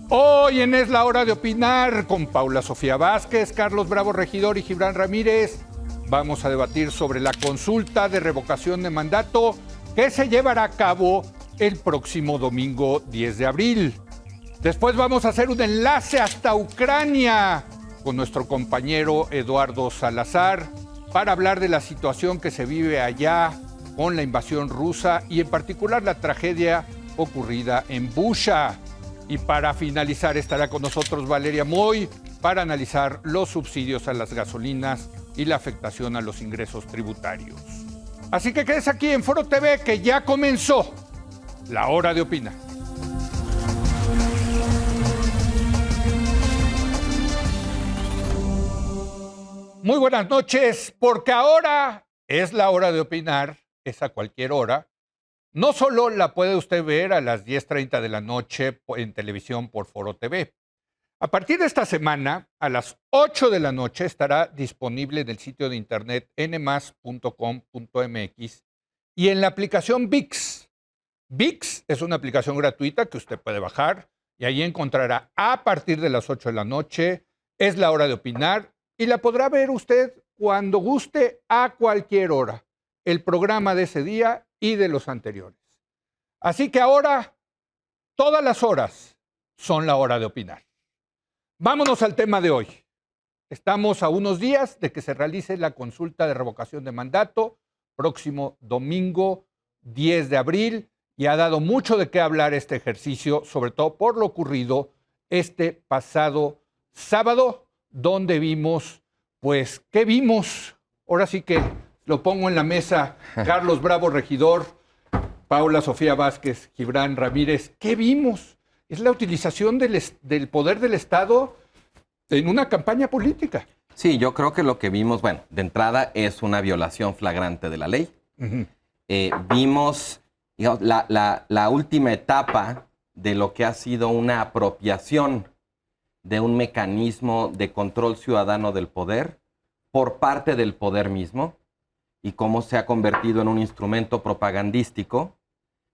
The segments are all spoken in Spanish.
Hoy en Es la Hora de Opinar, con Paula Sofía Vázquez, Carlos Bravo Regidor y Gibran Ramírez, vamos a debatir sobre la consulta de revocación de mandato que se llevará a cabo el próximo domingo 10 de abril. Después vamos a hacer un enlace hasta Ucrania con nuestro compañero Eduardo Salazar para hablar de la situación que se vive allá con la invasión rusa y en particular la tragedia ocurrida en Busha. Y para finalizar estará con nosotros Valeria Moy para analizar los subsidios a las gasolinas y la afectación a los ingresos tributarios. Así que quédese aquí en Foro TV que ya comenzó la hora de opinar. Muy buenas noches, porque ahora es la hora de opinar, es a cualquier hora. No solo la puede usted ver a las 10:30 de la noche en televisión por Foro TV. A partir de esta semana, a las 8 de la noche, estará disponible en el sitio de internet nmas.com.mx y en la aplicación ViX. ViX es una aplicación gratuita que usted puede bajar y ahí encontrará a partir de las 8 de la noche, es la hora de opinar y la podrá ver usted cuando guste a cualquier hora, el programa de ese día y de los anteriores. Así que ahora, todas las horas son la hora de opinar. Vámonos al tema de hoy. Estamos a unos días de que se realice la consulta de revocación de mandato, próximo domingo 10 de abril, y ha dado mucho de qué hablar este ejercicio, sobre todo por lo ocurrido este pasado sábado, donde vimos, pues, ¿qué vimos? Ahora sí que lo pongo en la mesa, Carlos Bravo Regidor, Paula Sofía Vázquez, Gibran Ramírez. ¿Qué vimos? Es la utilización del poder del Estado en una campaña política. Sí, yo creo que lo que vimos, bueno, de entrada es una violación flagrante de la ley. Vimos, digamos, la última etapa de lo que ha sido una apropiación de un mecanismo de control ciudadano del poder por parte del poder mismo, y cómo se ha convertido en un instrumento propagandístico.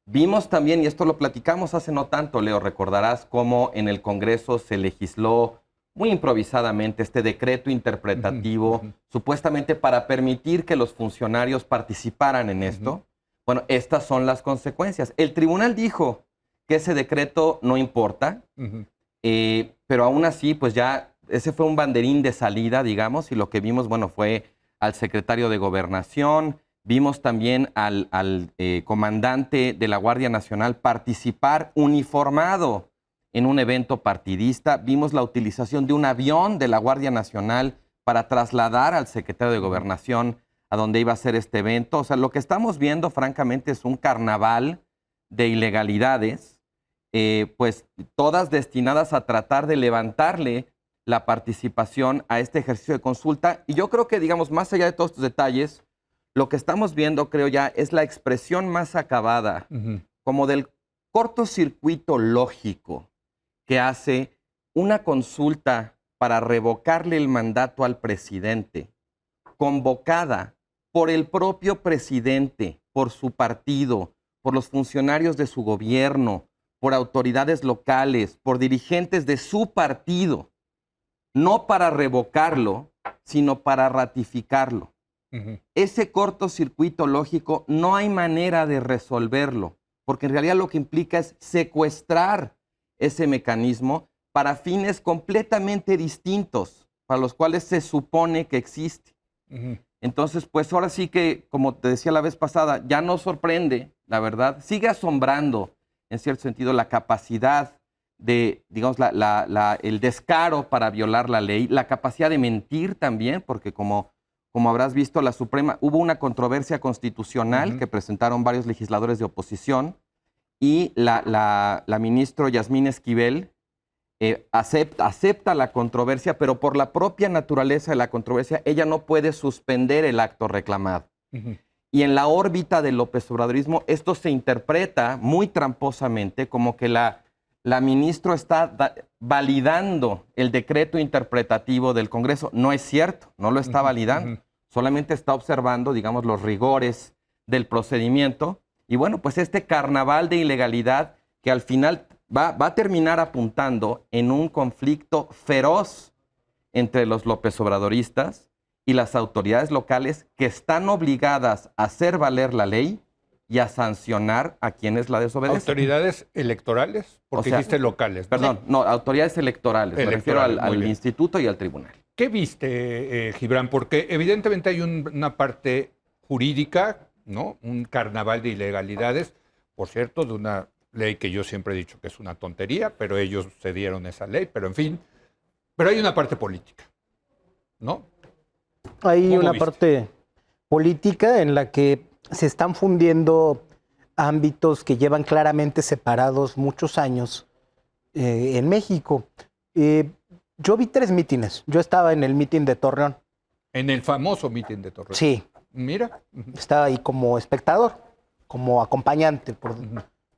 Vimos también, y esto lo platicamos hace no tanto, Leo, recordarás cómo en el Congreso se legisló muy improvisadamente este decreto interpretativo, supuestamente para permitir que los funcionarios participaran en esto. Bueno, estas son las consecuencias. El tribunal dijo que ese decreto no importa, pero aún así, pues ya ese fue un banderín de salida, digamos, y lo que vimos, bueno, fue al secretario de Gobernación, vimos también al comandante de la Guardia Nacional participar uniformado en un evento partidista, vimos la utilización de un avión de la Guardia Nacional para trasladar al secretario de Gobernación a donde iba a ser este evento. O sea, lo que estamos viendo, francamente, es un carnaval de ilegalidades, pues todas destinadas a tratar de levantarle la participación a este ejercicio de consulta. Y yo creo que, digamos, más allá de todos estos detalles, lo que estamos viendo, creo ya, es la expresión más acabada, como del cortocircuito lógico que hace una consulta para revocarle el mandato al presidente, convocada por el propio presidente, por su partido, por los funcionarios de su gobierno, por autoridades locales, por dirigentes de su partido, no para revocarlo, sino para ratificarlo. Ese cortocircuito lógico no hay manera de resolverlo, porque en realidad lo que implica es secuestrar ese mecanismo para fines completamente distintos, para los cuales se supone que existe. Entonces, pues ahora sí que, como te decía la vez pasada, ya no sorprende, la verdad, sigue asombrando, en cierto sentido, la capacidad de, digamos, el descaro para violar la ley, la capacidad de mentir también, porque como habrás visto, la Suprema, hubo una controversia constitucional que presentaron varios legisladores de oposición y la ministra Yasmín Esquivel acepta la controversia, pero por la propia naturaleza de la controversia, ella no puede suspender el acto reclamado. Y en la órbita del López Obradorismo, esto se interpreta muy tramposamente como que la ministra está validando el decreto interpretativo del Congreso. No es cierto, no lo está validando. Solamente está observando, digamos, los rigores del procedimiento. Y bueno, pues este carnaval de ilegalidad que al final va a terminar apuntando en un conflicto feroz entre los López Obradoristas y las autoridades locales que están obligadas a hacer valer la ley y a sancionar a quienes la desobedecen. ¿Autoridades electorales? Porque dijiste locales, ¿no? Perdón, no, autoridades electorales. Me refiero al instituto y al tribunal. ¿Qué viste, Gibran? Porque evidentemente hay una parte jurídica, ¿no? Un carnaval de ilegalidades, por cierto, de una ley que yo siempre he dicho que es una tontería, pero ellos cedieron esa ley, pero en fin. Pero hay una parte política, ¿no? Hay una parte política en la que se están fundiendo ámbitos que llevan claramente separados muchos años en México. Yo vi 3 mítines. Yo estaba en el mítin de Torreón. En el famoso mítin de Torreón. Sí. Mira. Estaba ahí como espectador, como acompañante,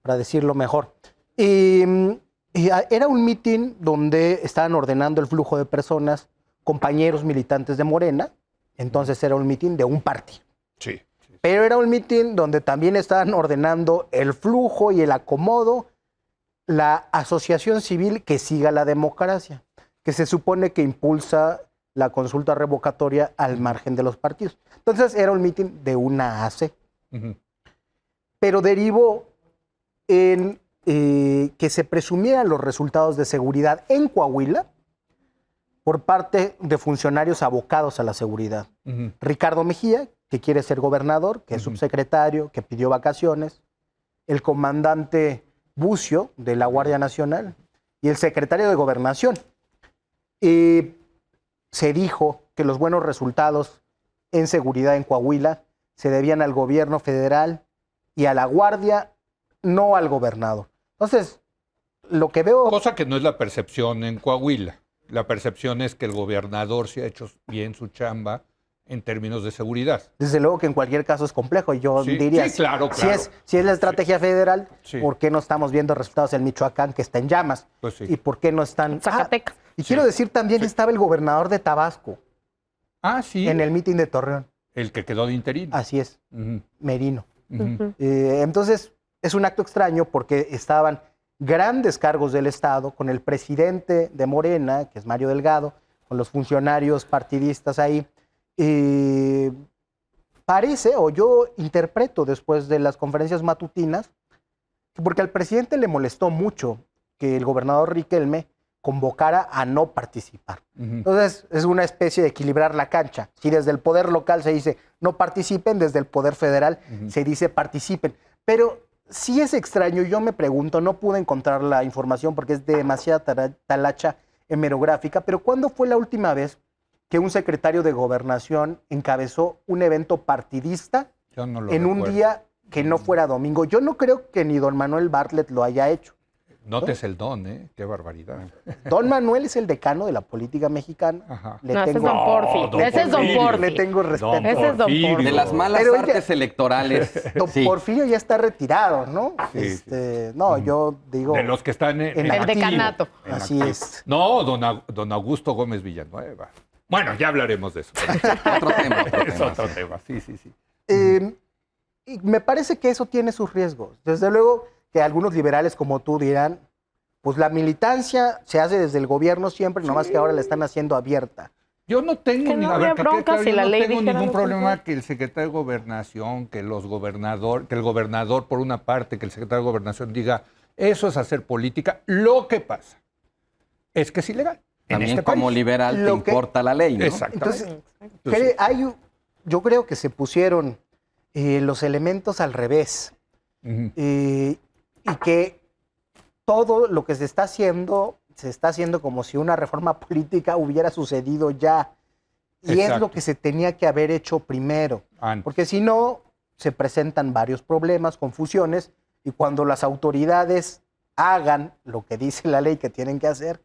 para decirlo mejor. Era un mítin donde estaban ordenando el flujo de personas, compañeros militantes de Morena. Entonces era un mítin de un partido. Sí. Pero era un mítin donde también estaban ordenando el flujo y el acomodo, la asociación civil que siga la democracia, que se supone que impulsa la consulta revocatoria al margen de los partidos. Entonces era un mítin de una AC. Pero derivó en que se presumieran los resultados de seguridad en Coahuila por parte de funcionarios abocados a la seguridad. Ricardo Mejía, que quiere ser gobernador, que es subsecretario, que pidió vacaciones, el comandante Bucio de la Guardia Nacional y el secretario de Gobernación. Se dijo que los buenos resultados en seguridad en Coahuila se debían al gobierno federal y a la Guardia, no al gobernador. Entonces, lo que veo... Cosa que no es la percepción en Coahuila. La percepción es que el gobernador se ha hecho bien su chamba en términos de seguridad. Desde luego que en cualquier caso es complejo. Yo diría, sí, claro. Si es la estrategia federal, ¿por qué no estamos viendo resultados en Michoacán, que está en llamas? Pues sí. ¿Y por qué no están... Zacatecas. Quiero decir, también estaba el gobernador de Tabasco. Sí. En el mítin de Torreón. El que quedó de interino. Así es. Merino. Entonces, es un acto extraño porque estaban grandes cargos del Estado con el presidente de Morena, que es Mario Delgado, con los funcionarios partidistas ahí. Parece, o yo interpreto después de las conferencias matutinas, porque al presidente le molestó mucho que el gobernador Riquelme convocara a no participar. Entonces, es una especie de equilibrar la cancha. Si desde el poder local se dice no participen, desde el poder federal se dice participen. Pero sí es extraño, yo me pregunto, no pude encontrar la información porque es demasiada talacha hemerográfica, pero ¿cuándo fue la última vez que un secretario de Gobernación encabezó un evento partidista en un día que no fuera domingo? Yo no creo que ni don Manuel Bartlett lo haya hecho. Notes el don, ¿eh? Qué barbaridad. Don Manuel es el decano de la política mexicana. Ajá. Ese es don Porfi. Ese es don Porfi. Le tengo respeto. Ese es don Porfi. De las malas artes electorales. Don Porfirio ya está retirado, ¿no? No, yo digo... De los que están en el decanato. Así es. No, don Augusto Gómez Villanueva. Bueno, ya hablaremos de eso. Otro tema. Es otro tema, sí. Y me parece que eso tiene sus riesgos. Desde luego que algunos liberales como tú dirán, pues la militancia se hace desde el gobierno siempre, nomás que ahora la están haciendo abierta. Yo no tengo, que no habría bronca si la ley tengo dijera ningún lo problema que el secretario de Gobernación, que el gobernador por una parte, que el secretario de Gobernación diga, eso es hacer política. Lo que pasa es que es ilegal. También como liberal te importa la ley, ¿no? Exactamente. Entonces, yo creo que se pusieron los elementos al revés. Y que todo lo que se está haciendo como si una reforma política hubiera sucedido ya. Y es lo que se tenía que haber hecho primero. Porque si no, se presentan varios problemas, confusiones, y cuando las autoridades hagan lo que dice la ley que tienen que hacer,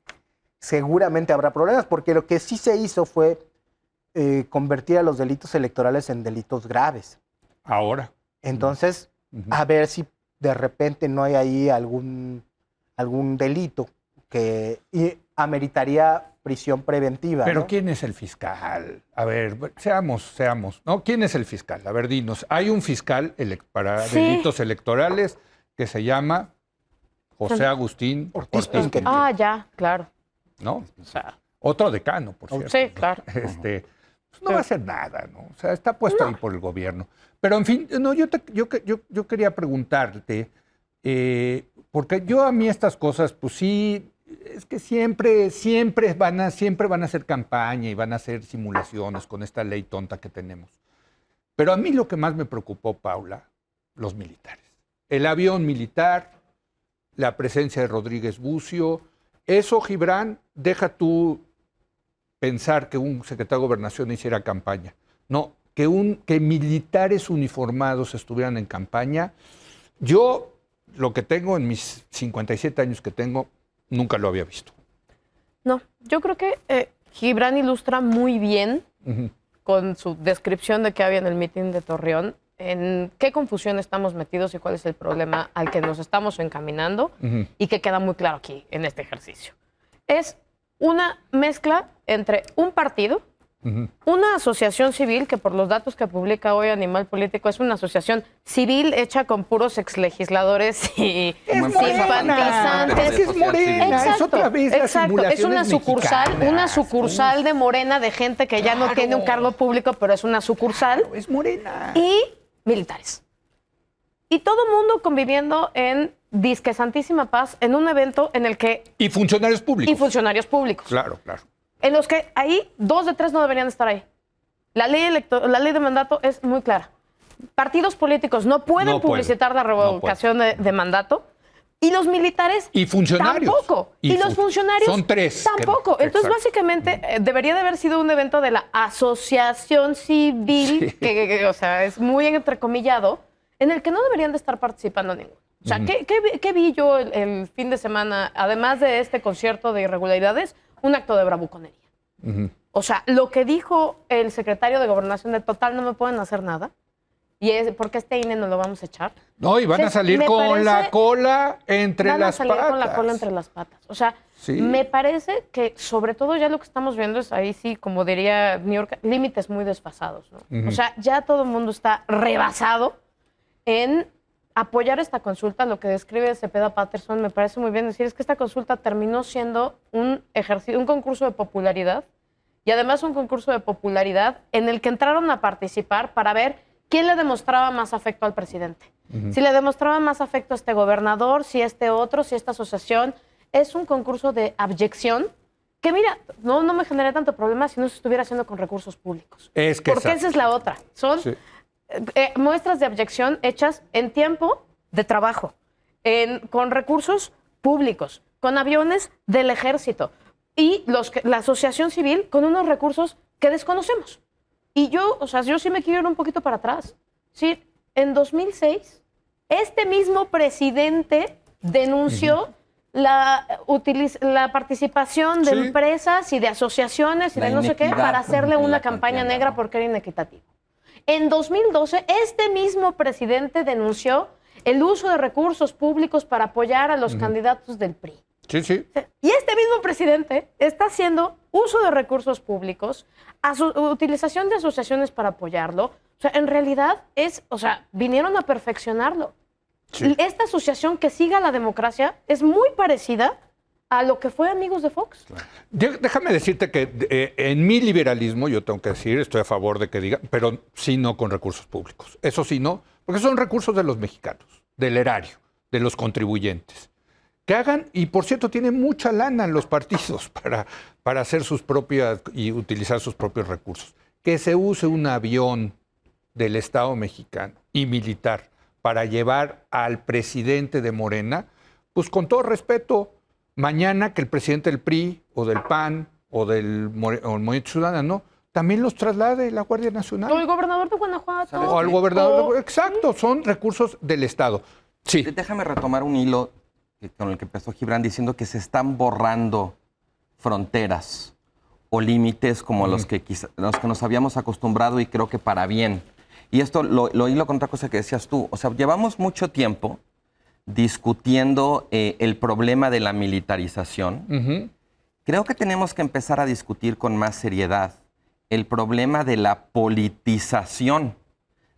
seguramente habrá problemas, porque lo que sí se hizo fue convertir a los delitos electorales en delitos graves. Ahora. Entonces, a ver si de repente no hay ahí algún delito que ameritaría prisión preventiva. Pero ¿no? ¿quién es el fiscal? A ver, seamos, ¿no? ¿Quién es el fiscal? A ver, dinos. Hay un fiscal para delitos electorales que se llama José Agustín Ortiz Ortiz Pinquet. Ah, ya, claro. ¿no? O sea, Otro decano, por cierto. sí, claro. Pues no va a hacer nada, ¿no? O sea, está puesto ahí por el gobierno. Pero, en fin, no, yo quería preguntarte, porque a mí estas cosas, pues sí, es que siempre van a hacer campaña y van a hacer simulaciones con esta ley tonta que tenemos. Pero a mí lo que más me preocupó, Paula, los militares. El avión militar, la presencia de Rodríguez Bucio, eso, Gibran, deja tú pensar que un secretario de Gobernación hiciera campaña. No, que militares uniformados estuvieran en campaña. Yo, lo que tengo en mis 57 años que tengo, nunca lo había visto. No, yo creo que Gibran ilustra muy bien con su descripción de qué había en el mitin de Torreón, en qué confusión estamos metidos y cuál es el problema al que nos estamos encaminando y que queda muy claro aquí en este ejercicio. Es una mezcla entre un partido, una asociación civil, que por los datos que publica hoy Animal Político es una asociación civil hecha con puros exlegisladores y simpatizantes. Es Morena, es otra vez las Es una simulaciones sucursal, mexicanas. de Morena, de gente que ya no tiene un cargo público, pero es una sucursal. Es Morena. Y militares. Y todo mundo conviviendo en disque santísima paz en un evento en el que... Y funcionarios públicos. Y funcionarios públicos. Claro, claro. En los que ahí 2 de 3 no deberían estar ahí. La ley de mandato es muy clara. Partidos políticos no pueden publicitar la revocación de mandato. Y los militares y funcionarios tampoco. Y los funcionarios son 3. Tampoco. Entonces, básicamente, debería de haber sido un evento de la asociación civil, que, o sea, es muy entrecomillado, en el que no deberían de estar participando ninguno. O sea, ¿qué vi yo el fin de semana, además de este concierto de irregularidades? Un acto de bravuconería. O sea, lo que dijo el secretario de Gobernación de total, no me pueden hacer nada. Y es porque este INE no lo vamos a echar. No, y van a salir con la cola entre las patas. Van a salir con la cola entre las patas. O sea, me parece que sobre todo ya lo que estamos viendo es ahí sí, como diría New York, límites muy desfasados, ¿no? O sea, ya todo el mundo está rebasado en apoyar esta consulta. Lo que describe Cepeda Patterson me parece muy bien decir es que esta consulta terminó siendo un concurso de popularidad y además un concurso de popularidad en el que entraron a participar para ver quién le demostraba más afecto al presidente. Si le demostraba más afecto a este gobernador, si este otro, si esta asociación. Es un concurso de abyección que, mira, no me generaría tanto problema si no se estuviera haciendo con recursos públicos. Porque esa es la otra. Son muestras de abyección hechas en tiempo de trabajo, con recursos públicos, con aviones del ejército y la asociación civil con unos recursos que desconocemos. Y yo sí me quiero ir un poquito para atrás. Sí, en 2006, este mismo presidente denunció la participación de empresas y de asociaciones y de no sé qué para hacerle una campaña negra porque era inequitativo. En 2012, este mismo presidente denunció el uso de recursos públicos para apoyar a los candidatos del PRI. Sí, sí. Y este mismo presidente está haciendo uso de recursos públicos, utilización de asociaciones para apoyarlo. O sea, en realidad vinieron a perfeccionarlo. Sí. Esta asociación que siga la democracia es muy parecida a lo que fue Amigos de Fox. Claro. Déjame decirte que en mi liberalismo, yo tengo que decir, estoy a favor de que digan, pero sí no con recursos públicos. Eso sí no, porque son recursos de los mexicanos, del erario, de los contribuyentes. Que hagan, y por cierto, tienen mucha lana en los partidos para hacer sus propias y utilizar sus propios recursos. Que se use un avión del Estado mexicano y militar para llevar al presidente de Morena, pues con todo respeto, mañana que el presidente del PRI o del PAN o del Movimiento Ciudadano también los traslade la Guardia Nacional. O el gobernador de Guanajuato. O al gobernador Exacto, son recursos del Estado. Sí. Déjame retomar un hilo con el que empezó Gibran diciendo que se están borrando fronteras o límites como los que nos habíamos acostumbrado y creo que para bien. Y esto lo hilo con otra cosa que decías tú. O sea, llevamos mucho tiempo discutiendo el problema de la militarización. Creo que tenemos que empezar a discutir con más seriedad el problema de la politización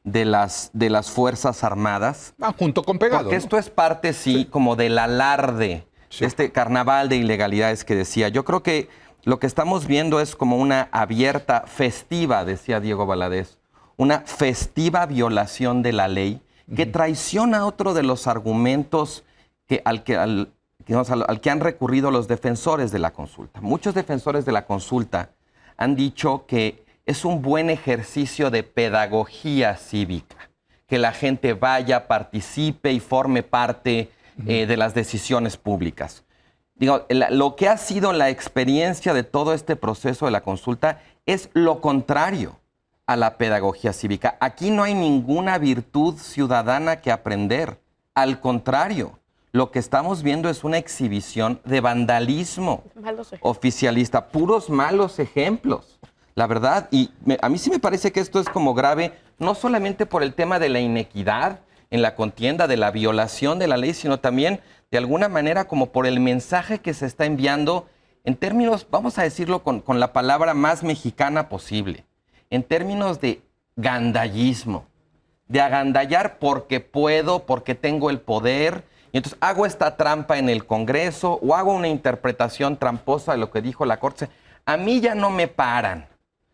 de las Fuerzas Armadas. Junto con pegado. Porque ¿no? esto es parte, sí, como del alarde, de este carnaval de ilegalidades que decía. Yo creo que lo que estamos viendo es como una abierta, festiva, decía Diego Valadez, una festiva violación de la ley que traiciona otro de los argumentos al que han recurrido los defensores de la consulta. Muchos defensores de la consulta han dicho que es un buen ejercicio de pedagogía cívica, que la gente vaya, participe y forme parte de las decisiones públicas. Digo, lo que ha sido la experiencia de todo este proceso de la consulta es lo contrario a la pedagogía cívica. Aquí no hay ninguna virtud ciudadana que aprender. Al contrario, lo que estamos viendo es una exhibición de vandalismo oficialista, puros malos ejemplos, la verdad. Y a mí sí me parece que esto es como grave, no solamente por el tema de la inequidad en la contienda, de la violación de la ley, sino también de alguna manera como por el mensaje que se está enviando en términos, vamos a decirlo con la palabra más mexicana posible, en términos de gandallismo, de agandallar porque puedo, porque tengo el poder, y entonces hago esta trampa en el Congreso o hago una interpretación tramposa de lo que dijo la Corte. A mí ya no me paran.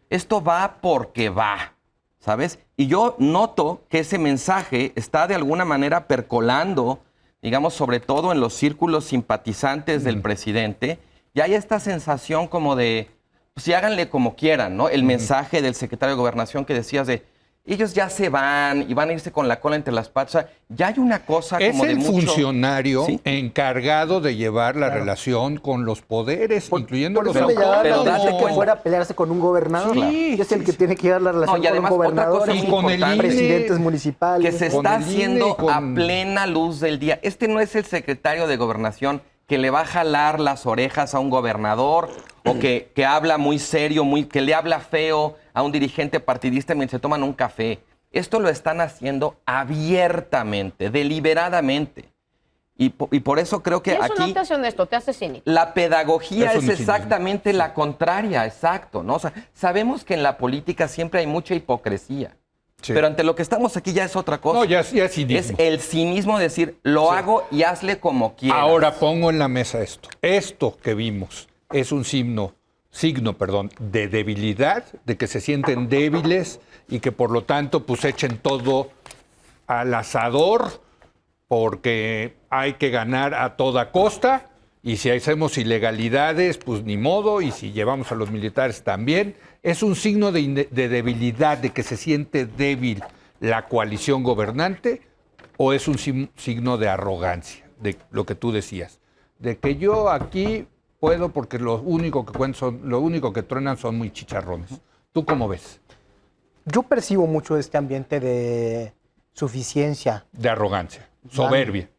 Esto va porque va, ¿sabes? Y yo noto que ese mensaje está de alguna manera percolando, digamos, sobre todo en los círculos simpatizantes del presidente, y hay esta sensación como de, pues sí, háganle como quieran, ¿no? El mensaje del secretario de Gobernación que decías de, ellos ya se van y van a irse con la cola entre las patas. O sea, ya hay una cosa como de mucho... Es el funcionario encargado de llevar la relación con los poderes, incluyendo los autónomos. Pero date que fuera a pelearse con un gobernador. Sí, es el que tiene que llevar la relación y además, con un gobernador y con el INE, presidentes municipales. Que se está haciendo a plena luz del día. Este no es el secretario de Gobernación que le va a jalar las orejas a un gobernador o que habla muy serio, que le habla feo a un dirigente partidista mientras se toman un café. Esto lo están haciendo abiertamente, deliberadamente. Y por eso creo que eso aquí... no te hace honesto, te hace cínico. La pedagogía Eso es no exactamente la contraria, exacto, ¿no? O sea, sabemos que en la política siempre hay mucha hipocresía. Sí. Pero ante lo que estamos aquí ya es otra cosa. No, ya es cinismo. Es el cinismo de decir, lo hago y hazle como quieras. Ahora pongo en la mesa esto. Esto que vimos es un signo de debilidad, de que se sienten débiles y que por lo tanto pues echen todo al asador porque hay que ganar a toda costa y si hacemos ilegalidades pues ni modo y si llevamos a los militares también. Es un signo de debilidad, de que se siente débil la coalición gobernante o es un signo de arrogancia, de lo que tú decías, de que yo aquí puedo porque lo único que truenan son muy chicharrones. ¿Tú cómo ves? Yo percibo mucho este ambiente de suficiencia. De arrogancia, soberbia.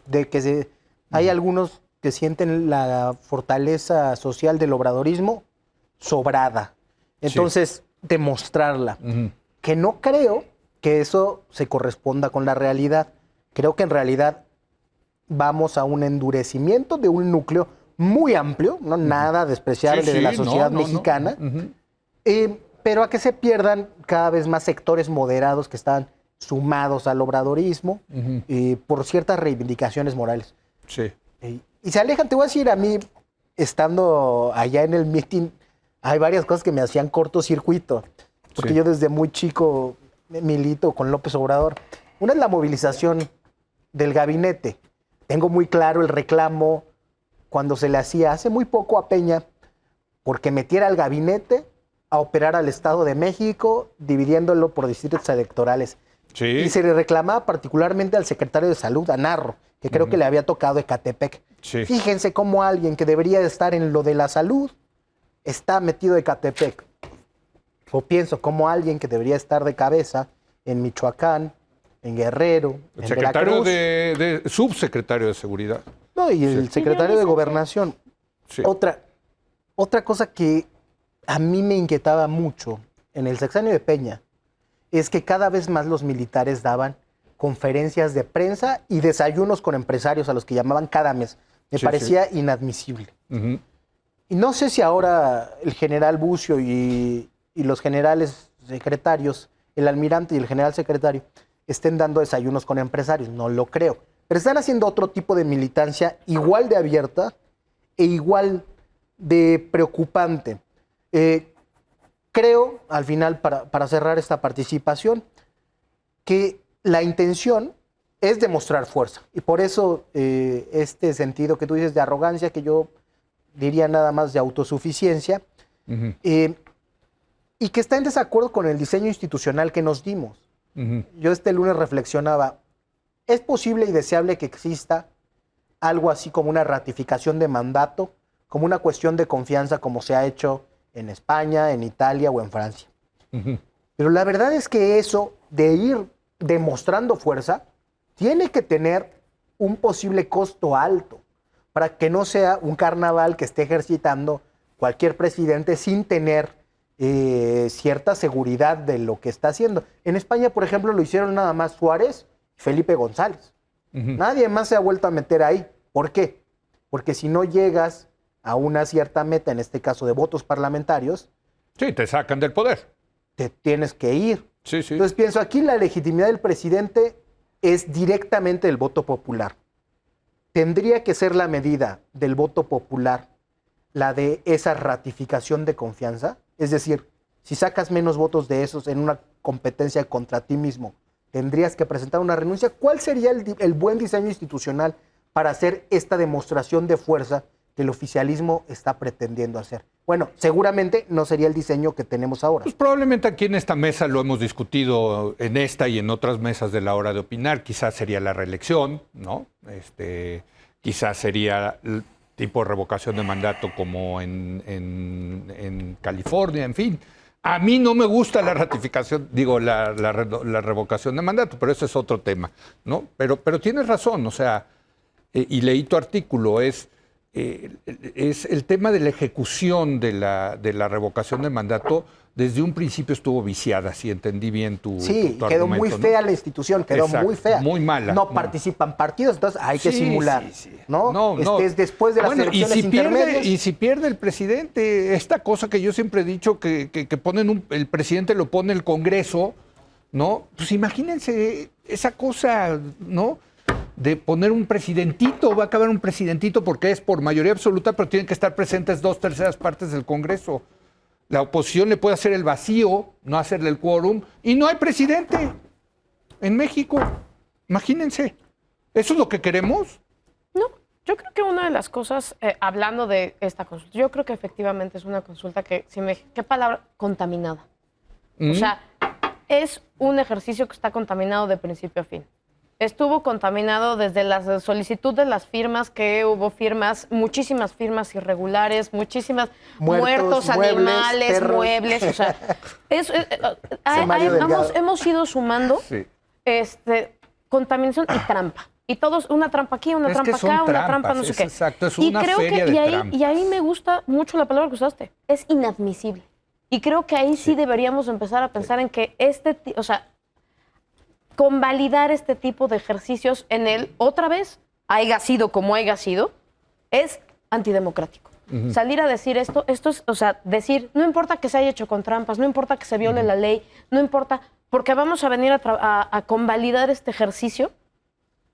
De que hay algunos que sienten la fortaleza social del obradorismo sobrada. Entonces, demostrarla. Que no creo que eso se corresponda con la realidad. Creo que en realidad vamos a un endurecimiento de un núcleo muy amplio, no nada despreciable de la sociedad mexicana, pero a que se pierdan cada vez más sectores moderados que están sumados al obradorismo por ciertas reivindicaciones morales. Sí. Y se alejan, te voy a decir, a mí, estando allá en el meeting, hay varias cosas que me hacían cortocircuito, porque yo desde muy chico milito con López Obrador. Una es la movilización del gabinete. Tengo muy claro el reclamo cuando se le hacía hace muy poco a Peña porque metiera al gabinete a operar al Estado de México, dividiéndolo por distritos electorales. Sí. Y se le reclamaba particularmente al secretario de Salud, a Narro, que creo que le había tocado Ecatepec. Sí. Fíjense cómo alguien que debería estar en lo de la salud está metido de Ecatepec. O pienso cómo alguien que debería estar de cabeza en Michoacán, en Guerrero, en Veracruz. Subsecretario de Seguridad. No, y el secretario de Gobernación. Sí. Otra cosa que a mí me inquietaba mucho en el sexenio de Peña es que cada vez más los militares daban conferencias de prensa y desayunos con empresarios a los que llamaban cada mes. Me parecía inadmisible. Y no sé si ahora el general Bucio y los generales secretarios el almirante y el general secretario estén dando desayunos con empresarios, no lo creo. Pero están haciendo otro tipo de militancia igual de abierta e igual de preocupante. Creo, al final, para cerrar esta participación, que la intención es demostrar fuerza. Y por eso este sentido que tú dices de arrogancia, que yo diría nada más de autosuficiencia, y que está en desacuerdo con el diseño institucional que nos dimos. Yo este lunes reflexionaba, ¿es posible y deseable que exista algo así como una ratificación de mandato, como una cuestión de confianza como se ha hecho en España, en Italia o en Francia? Pero la verdad es que eso de ir demostrando fuerza tiene que tener un posible costo alto para que no sea un carnaval que esté ejercitando cualquier presidente sin tener cierta seguridad de lo que está haciendo. En España, por ejemplo, lo hicieron nada más Suárez y Felipe González. Nadie más se ha vuelto a meter ahí. ¿Por qué? Porque si no llegas a una cierta meta, en este caso de votos parlamentarios, sí, te sacan del poder. Te tienes que ir. Sí, sí. Entonces pienso, aquí la legitimidad del presidente es directamente el voto popular. Tendría que ser la medida del voto popular la de esa ratificación de confianza. Es decir, si sacas menos votos de esos en una competencia contra ti mismo, tendrías que presentar una renuncia. ¿Cuál sería el buen diseño institucional para hacer esta demostración de fuerza que el oficialismo está pretendiendo hacer? Bueno, seguramente no sería el diseño que tenemos ahora. Pues probablemente aquí en esta mesa lo hemos discutido, en esta y en otras mesas de la hora de opinar. Quizás sería la reelección, ¿no? Quizás sería el tipo de revocación de mandato como en California, en fin. A mí no me gusta la ratificación, digo, la revocación de mandato, pero ese es otro tema, ¿no? Pero tienes razón, o sea, y leí tu artículo, es el tema de la ejecución de la revocación de mandato. Desde un principio estuvo viciada, si entendí bien tu quedó muy fea, ¿no? La institución, quedó muy fea. Muy mala. No participan partidos, entonces hay que simular, ¿no? Es después de las elecciones intermedias. Y si pierde el presidente, esta cosa que yo siempre he dicho, que ponen el presidente lo pone el Congreso, ¿no? Pues imagínense esa cosa, ¿no? De poner un presidentito, va a acabar un presidentito porque es por mayoría absoluta, pero tienen que estar presentes 2/3 partes del Congreso. La oposición le puede hacer el vacío, no hacerle el quórum, y no hay presidente en México. Imagínense. ¿Eso es lo que queremos? No, yo creo que una de las cosas, hablando de esta consulta, yo creo que efectivamente es una consulta que, ¿qué palabra? Contaminada. O sea, es un ejercicio que está contaminado de principio a fin. Estuvo contaminado desde la solicitud de las firmas, que hubo firmas, muchísimas firmas irregulares, muchísimas muertos animales, muebles. O sea, hemos ido sumando contaminación y trampa. Y todos, una trampa aquí, una trampa acá, una trampa no sé qué. Exacto, es una feria de trampas. Y ahí me gusta mucho la palabra que usaste. Es inadmisible. Y creo que ahí sí deberíamos empezar a pensar en que convalidar este tipo de ejercicios en él, otra vez, haya sido como haya sido, es antidemocrático. Salir a decir esto es, o sea, decir, no importa que se haya hecho con trampas, no importa que se viole la ley, no importa, porque vamos a venir a convalidar este ejercicio,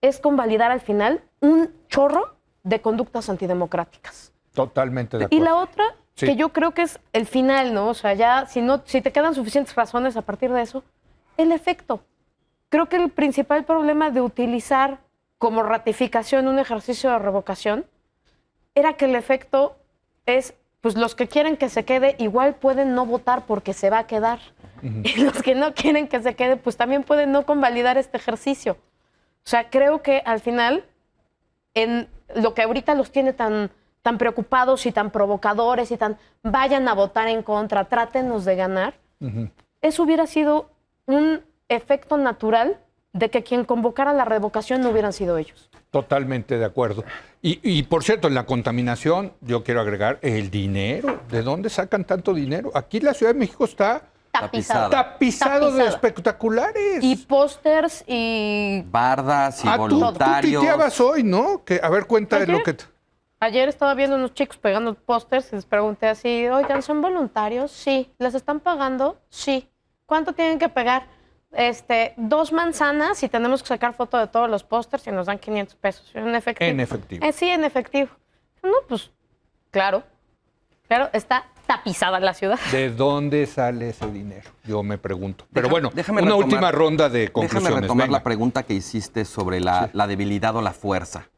es convalidar al final un chorro de conductas antidemocráticas. Totalmente de acuerdo. Y la otra, que yo creo que es el final, ¿no? O sea, ya, si te quedan suficientes razones a partir de eso, el efecto. Creo que el principal problema de utilizar como ratificación un ejercicio de revocación era que el efecto es, pues los que quieren que se quede igual pueden no votar porque se va a quedar. Y los que no quieren que se quede, pues también pueden no convalidar este ejercicio. O sea, creo que al final, en lo que ahorita los tiene tan preocupados y tan provocadores y vayan a votar en contra, trátenos de ganar, eso hubiera sido un efecto natural de que quien convocara la revocación no hubieran sido ellos. Totalmente de acuerdo. Y por cierto, en la contaminación, yo quiero agregar el dinero. ¿De dónde sacan tanto dinero? Aquí la Ciudad de México está tapizado de espectaculares. Y pósters y bardas y voluntarios. Tú tuiteabas hoy, ¿no? Que, a ver, cuenta lo que... Ayer estaba viendo unos chicos pegando pósters y les pregunté así, oigan, ¿son voluntarios? Sí. ¿Les están pagando? Sí. ¿Cuánto tienen que pegar? 2 manzanas y tenemos que sacar foto de todos los pósters y nos dan 500 pesos. En efectivo. En efectivo. Sí, en efectivo. No, pues, claro, está tapizada la ciudad. ¿De dónde sale ese dinero? Yo me pregunto. Pero bueno, déjame una retomar- última ronda de conclusiones. Déjame retomar Venga. la pregunta que hiciste sobre la debilidad o la fuerza.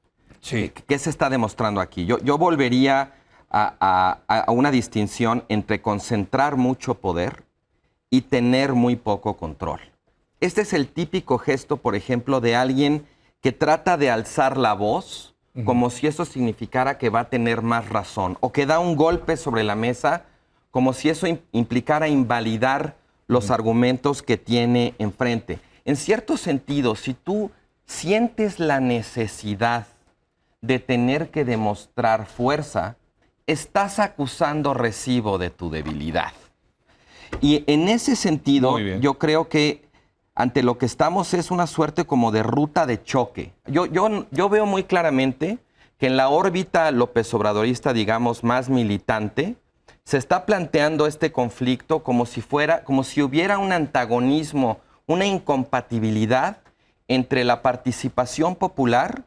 Sí. ¿Qué se está demostrando aquí? Yo volvería a una distinción entre concentrar mucho poder y tener muy poco control. Este es el típico gesto, por ejemplo, de alguien que trata de alzar la voz como si eso significara que va a tener más razón, o que da un golpe sobre la mesa como si eso implicara invalidar los argumentos que tiene enfrente. En cierto sentido, si tú sientes la necesidad de tener que demostrar fuerza, estás acusando recibo de tu debilidad. Y en ese sentido, yo creo que ante lo que estamos es una suerte como de ruta de choque. Yo veo muy claramente que en la órbita López Obradorista, digamos, más militante, se está planteando este conflicto como si hubiera un antagonismo, una incompatibilidad entre la participación popular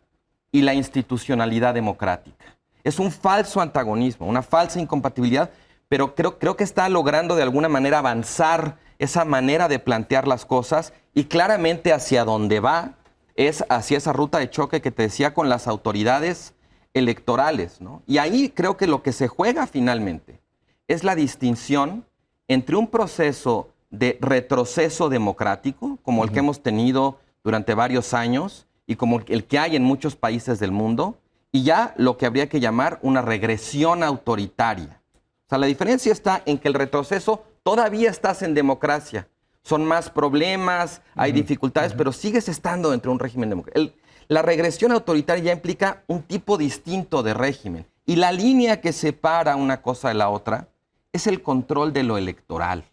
y la institucionalidad democrática. Es un falso antagonismo, una falsa incompatibilidad, pero creo que está logrando de alguna manera avanzar esa manera de plantear las cosas, y claramente hacia dónde va es hacia esa ruta de choque que te decía con las autoridades electorales, ¿no? Y ahí creo que lo que se juega finalmente es la distinción entre un proceso de retroceso democrático, como el que hemos tenido durante varios años y como el que hay en muchos países del mundo, y ya lo que habría que llamar una regresión autoritaria. O sea, la diferencia está en que el retroceso todavía estás en democracia. Son más problemas, hay dificultades, pero sigues estando dentro de un régimen democrático. La regresión autoritaria ya implica un tipo distinto de régimen. Y la línea que separa una cosa de la otra es el control de lo electoral.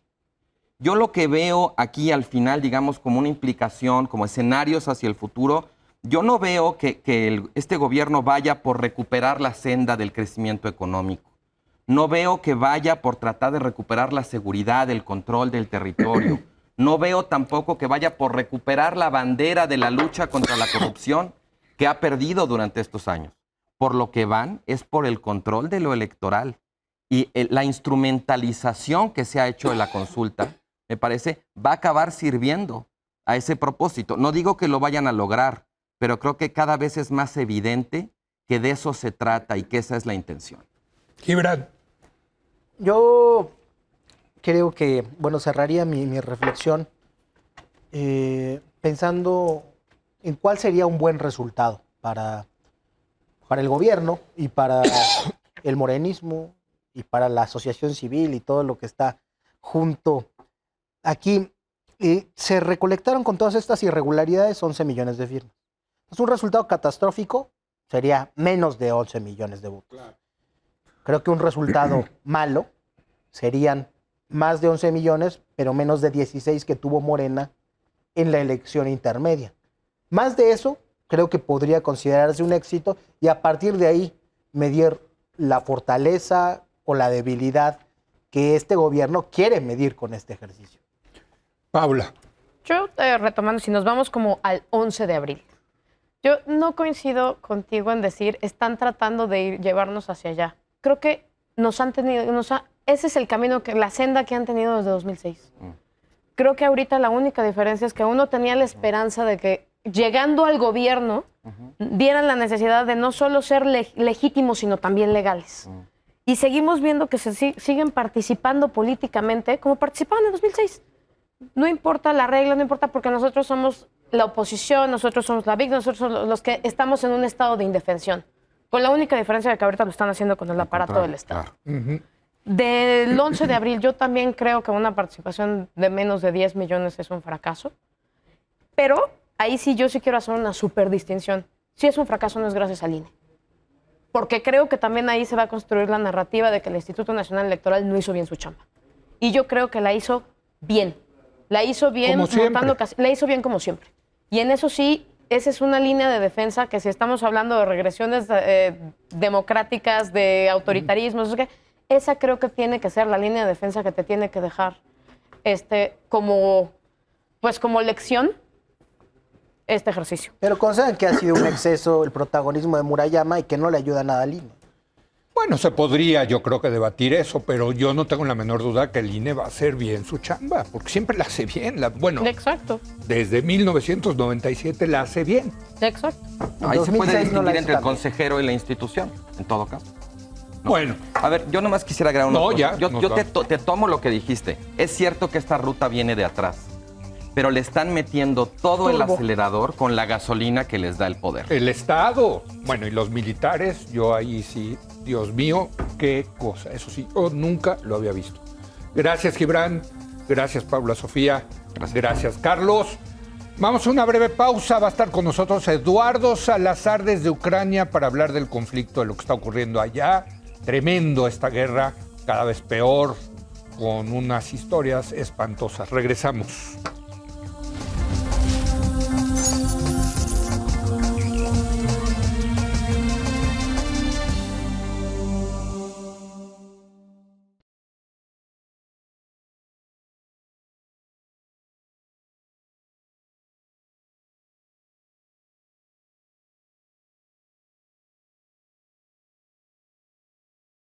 Yo lo que veo aquí al final, digamos, como una implicación, como escenarios hacia el futuro, yo no veo que este gobierno vaya por recuperar la senda del crecimiento económico. No veo que vaya por tratar de recuperar la seguridad, el control del territorio. No veo tampoco que vaya por recuperar la bandera de la lucha contra la corrupción que ha perdido durante estos años. Por lo que van es por el control de lo electoral. Y la instrumentalización que se ha hecho de la consulta, me parece, va a acabar sirviendo a ese propósito. No digo que lo vayan a lograr, pero creo que cada vez es más evidente que de eso se trata y que esa es la intención. Gibran. Yo creo que, bueno, cerraría mi reflexión pensando en cuál sería un buen resultado para el gobierno y para el morenismo y para la asociación civil y todo lo que está junto aquí. Se recolectaron con todas estas irregularidades 11 millones de firmas. Entonces, un resultado catastrófico sería menos de 11 millones de votos. Claro. Creo que un resultado malo serían más de 11 millones, pero menos de 16 que tuvo Morena en la elección intermedia. Más de eso, creo que podría considerarse un éxito y a partir de ahí medir la fortaleza o la debilidad que este gobierno quiere medir con este ejercicio. Paula. Yo, retomando, si nos vamos como al 11 de abril, yo no coincido contigo en decir están tratando de llevarnos hacia allá. Creo que ese es el camino, la senda que han tenido desde 2006. Creo que ahorita la única diferencia es que uno tenía la esperanza de que llegando al gobierno vieran la necesidad de no solo ser legítimos, sino también legales. Y seguimos viendo que se siguen participando políticamente como participaban en 2006. No importa la regla, no importa, porque nosotros somos la oposición, nosotros somos la víctima, nosotros somos los que estamos en un estado de indefensión. Con la única diferencia de que ahorita lo están haciendo con el aparato del Estado. Claro. Del 11 de abril, yo también creo que una participación de menos de 10 millones es un fracaso. Pero ahí sí, yo sí quiero hacer una súper distinción. Si es un fracaso, no es gracias al INE. Porque creo que también ahí se va a construir la narrativa de que el Instituto Nacional Electoral no hizo bien su chamba. Y yo creo que la hizo bien. La hizo bien, la hizo bien como siempre. Y en eso sí, esa es una línea de defensa que si estamos hablando de regresiones democráticas, de autoritarismo, esa creo que tiene que ser la línea de defensa que te tiene que dejar como lección este ejercicio. Pero consideran que ha sido un exceso el protagonismo de Murayama y que no le ayuda nada al INE. Bueno, se podría, yo creo que debatir eso, pero yo no tengo la menor duda que el INE va a hacer bien su chamba, porque siempre la hace bien. Bueno, exacto. Desde 1997 la hace bien. Exacto. Ahí se puede distinguir entre el consejero y la institución, en todo caso. ¿No? Bueno. A ver, yo nomás quisiera agregar una cosa. Ya. Yo te tomo lo que dijiste. Es cierto que esta ruta viene de atrás, pero le están metiendo todo el acelerador con la gasolina que les da el poder. El Estado, bueno, y los militares, yo ahí sí, Dios mío, qué cosa. Eso sí, yo nunca lo había visto. Gracias, Gibran. Gracias, Paula Sofía. Gracias, Carlos. Vamos a una breve pausa. Va a estar con nosotros Eduardo Salazar desde Ucrania para hablar del conflicto, de lo que está ocurriendo allá. Tremendo esta guerra, cada vez peor, con unas historias espantosas. Regresamos.